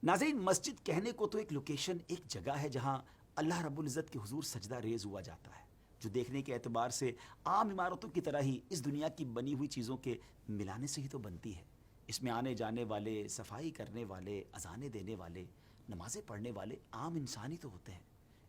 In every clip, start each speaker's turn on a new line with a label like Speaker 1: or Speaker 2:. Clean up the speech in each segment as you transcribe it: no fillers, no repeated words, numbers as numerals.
Speaker 1: ناظرین، مسجد کہنے کو تو ایک لوکیشن، ایک جگہ ہے جہاں اللہ رب العزت کے حضور سجدہ ریز ہوا جاتا ہے، جو دیکھنے کے اعتبار سے عام عمارتوں کی طرح ہی اس دنیا کی بنی ہوئی چیزوں کے ملانے سے ہی تو بنتی ہے۔ اس میں آنے جانے والے، صفائی کرنے والے، اذانیں دینے والے، نمازیں پڑھنے والے عام انسان ہی تو ہوتے ہیں۔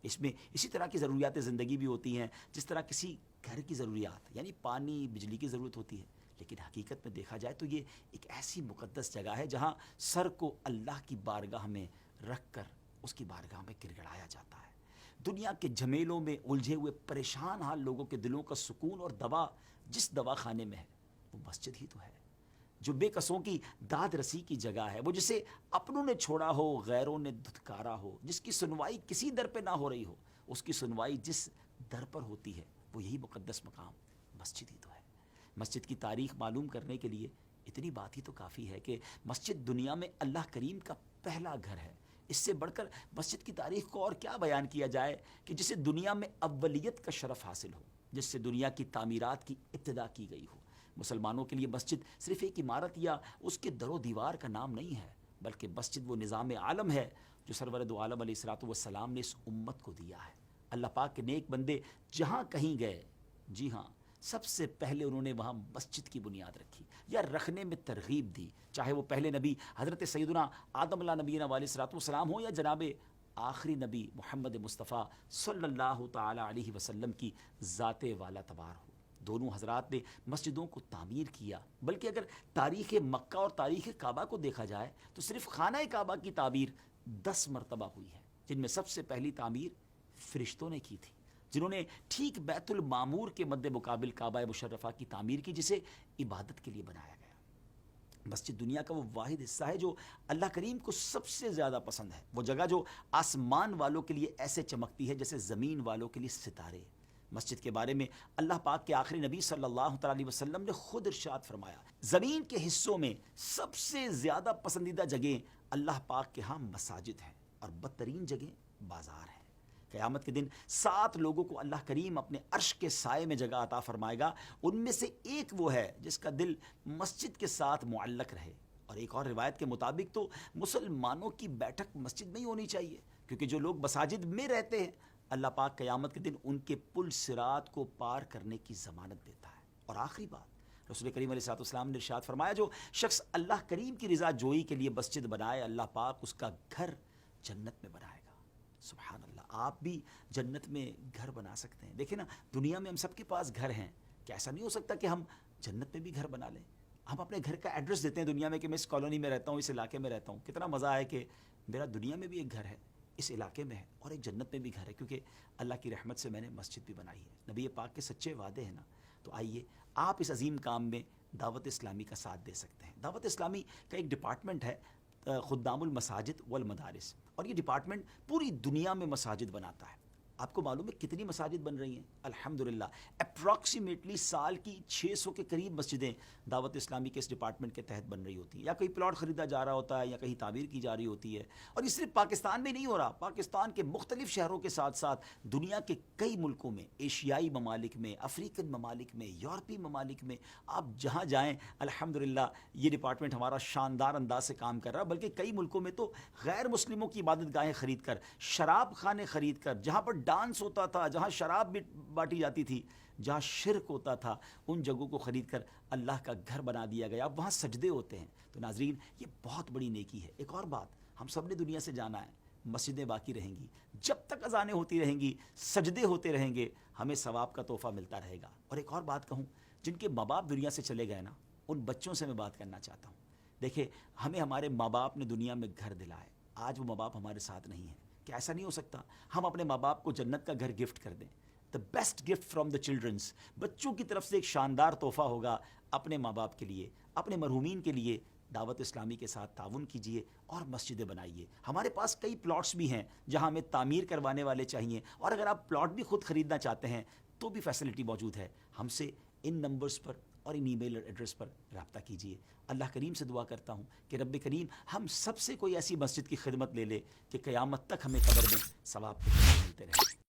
Speaker 1: اس میں اسی طرح کی ضروریات زندگی بھی ہوتی ہیں جس طرح کسی گھر کی ضروریات، یعنی پانی، بجلی کی ضرورت ہوتی ہے۔ لیکن حقیقت میں دیکھا جائے تو یہ ایک ایسی مقدس جگہ ہے جہاں سر کو اللہ کی بارگاہ میں رکھ کر اس کی بارگاہ میں گر گڑایا جاتا ہے۔ دنیا کے جھمیلوں میں الجھے ہوئے پریشان حال لوگوں کے دلوں کا سکون اور دوا جس دوا خانے میں ہے وہ مسجد ہی تو ہے، جو بے قصوں کی داد رسی کی جگہ ہے، وہ جسے اپنوں نے چھوڑا ہو، غیروں نے دھتکارا ہو، جس کی سنوائی کسی در پہ نہ ہو رہی ہو، اس کی سنوائی جس در پر ہوتی ہے وہ یہی مقدس مقام مسجد ہی تو ہے۔ مسجد کی تاریخ معلوم کرنے کے لیے اتنی بات ہی تو کافی ہے کہ مسجد دنیا میں اللہ کریم کا پہلا گھر ہے۔ اس سے بڑھ کر مسجد کی تاریخ کو اور کیا بیان کیا جائے کہ جسے دنیا میں اولیت کا شرف حاصل ہو، جس سے دنیا کی تعمیرات کی ابتدا کی گئی ہو۔ مسلمانوں کے لیے مسجد صرف ایک عمارت یا اس کے در و دیوار کا نام نہیں ہے، بلکہ مسجد وہ نظام عالم ہے جو سرور دو عالم علیہ الصلوۃ والسلام نے اس امت کو دیا ہے۔ اللہ پاک کے نیک بندے جہاں کہیں گئے، جی ہاں، سب سے پہلے انہوں نے وہاں مسجد کی بنیاد رکھی یا رکھنے میں ترغیب دی، چاہے وہ پہلے نبی حضرت سیدنا آدم علیہ نبینا علیہ الصلوۃ والسلام ہوں یا جناب آخری نبی محمد مصطفیٰ صلی اللہ تعالی علیہ وسلم کی ذات والا تبار ہو۔ دونوں حضرات نے مسجدوں کو تعمیر کیا، بلکہ اگر تاریخ مکہ اور تاریخ کعبہ کو دیکھا جائے تو صرف خانہ کعبہ کی تعمیر 10 مرتبہ ہوئی ہے، جن میں سب سے پہلی تعمیر فرشتوں نے کی تھی، جنہوں نے ٹھیک بیت المعمور کے مد مقابل کعبہ مشرفہ کی تعمیر کی، جسے عبادت کے لیے بنایا گیا۔ مسجد دنیا کا وہ واحد حصہ ہے جو اللہ کریم کو سب سے زیادہ پسند ہے، وہ جگہ جو آسمان والوں کے لیے ایسے چمکتی ہے جیسے زمین والوں کے لیے ستارے۔ مسجد کے بارے میں اللہ پاک کے آخری نبی صلی اللہ تعالی علیہ وسلم نے خود ارشاد فرمایا، زمین کے حصوں میں سب سے زیادہ پسندیدہ جگہیں اللہ پاک کے ہاں مساجد ہیں اور بدترین جگہیں بازار ہیں۔ قیامت کے دن 7 لوگوں کو اللہ کریم اپنے عرش کے سائے میں جگہ عطا فرمائے گا، ان میں سے ایک وہ ہے جس کا دل مسجد کے ساتھ معلق رہے۔ اور ایک اور روایت کے مطابق تو مسلمانوں کی بیٹھک مسجد میں ہی ہونی چاہیے، کیونکہ جو لوگ مساجد میں رہتے ہیں اللہ پاک قیامت کے دن ان کے پل صراط کو پار کرنے کی ضمانت دیتا ہے۔ اور آخری بات، رسول کریم علیہ الصلوۃ والسلام نے ارشاد فرمایا، جو شخص اللہ کریم کی رضا جوئی کے لیے مسجد بنائے، اللہ پاک اس کا گھر جنت میں بنائے گا۔ سبحان اللہ، آپ بھی جنت میں گھر بنا سکتے ہیں۔ دیکھیں نا، دنیا میں ہم سب کے پاس گھر ہیں، کہ ایسا نہیں ہو سکتا کہ ہم جنت میں بھی گھر بنا لیں؟ ہم اپنے گھر کا ایڈریس دیتے ہیں دنیا میں کہ میں اس کالونی میں رہتا ہوں، اس علاقے میں رہتا ہوں۔ کتنا مزہ ہے کہ میرا دنیا میں بھی ایک گھر ہے، اس علاقے میں ہے، اور ایک جنت میں بھی گھر ہے، کیونکہ اللہ کی رحمت سے میں نے مسجد بھی بنائی ہے۔ نبی پاک کے سچے وعدے ہیں نا۔ تو آئیے آپ اس عظیم کام میں دعوت اسلامی کا ساتھ دے سکتے ہیں۔ دعوت اسلامی کا ایک ڈپارٹمنٹ ہے خدام المساجد والمدارس، اور یہ ڈپارٹمنٹ پوری دنیا میں مساجد بناتا ہے۔ آپ کو معلوم ہے کتنی مساجد بن رہی ہیں؟ الحمدللہ اپروکسیمیٹلی سال کی 600 کے قریب مسجدیں دعوت اسلامی کے اس ڈپارٹمنٹ کے تحت بن رہی ہوتی ہیں، یا کوئی پلاٹ خریدا جا رہا ہوتا ہے یا کہیں تعمیر کی جا رہی ہوتی ہے۔ اور یہ صرف پاکستان میں نہیں ہو رہا، پاکستان کے مختلف شہروں کے ساتھ ساتھ دنیا کے کئی ملکوں میں، ایشیائی ممالک میں، افریقن ممالک میں، یورپی ممالک میں، آپ جہاں جائیں الحمدللہ یہ ڈپارٹمنٹ ہمارا شاندار انداز سے کام کر رہا ہے۔ بلکہ کئی ملکوں میں تو غیر مسلموں کی عبادت گاہیں خرید کر، شراب خانے خرید کر، جہاں پر ڈانس ہوتا تھا، جہاں شراب بھی بانٹی جاتی تھی، جہاں شرک ہوتا تھا، ان جگہوں کو خرید کر اللہ کا گھر بنا دیا گیا۔ اب وہاں سجدے ہوتے ہیں۔ تو ناظرین، یہ بہت بڑی نیکی ہے۔ ایک اور بات ہم سب نے دنیا سے جانا ہے، مسجدیں باقی رہیں گی، جب تک اذانیں ہوتی رہیں گی، سجدے ہوتے رہیں گے، ہمیں ثواب کا تحفہ ملتا رہے گا۔ اور ایک اور بات کہوں، جن کے ماں باپ دنیا سے چلے گئے نا، ان بچوں سے میں بات کرنا چاہتا ہوں۔ دیکھیں، ہمیں ہمارے ماں باپ نے دنیا میں گھر دلائے، آج وہ ماں باپ ہمارے ساتھ نہیں ہیں۔ کیا ایسا نہیں ہو سکتا ہم اپنے ماں باپ کو جنت کا گھر گفٹ کر دیں؟ The best gift from the childrens, بچوں کی طرف سے ایک شاندار تحفہ ہوگا اپنے ماں باپ کے لیے، اپنے مرحومین کے لیے۔ دعوت اسلامی کے ساتھ تعاون کیجیے اور مسجدیں بنائیے۔ ہمارے پاس کئی پلاٹس بھی ہیں جہاں ہمیں تعمیر کروانے والے چاہیے، اور اگر آپ پلاٹ بھی خود خریدنا چاہتے ہیں تو بھی فیسلٹی موجود ہے۔ ہم سے ان نمبرز پر اور ان ای میل ایڈریس پر رابطہ کیجیے۔ اللہ کریم سے دعا کرتا ہوں کہ رب کریم ہم سب سے کوئی ایسی مسجد کی خدمت لے لے کہ قیامت تک ہمیں قبر میں ثواب کے ملتے رہیں۔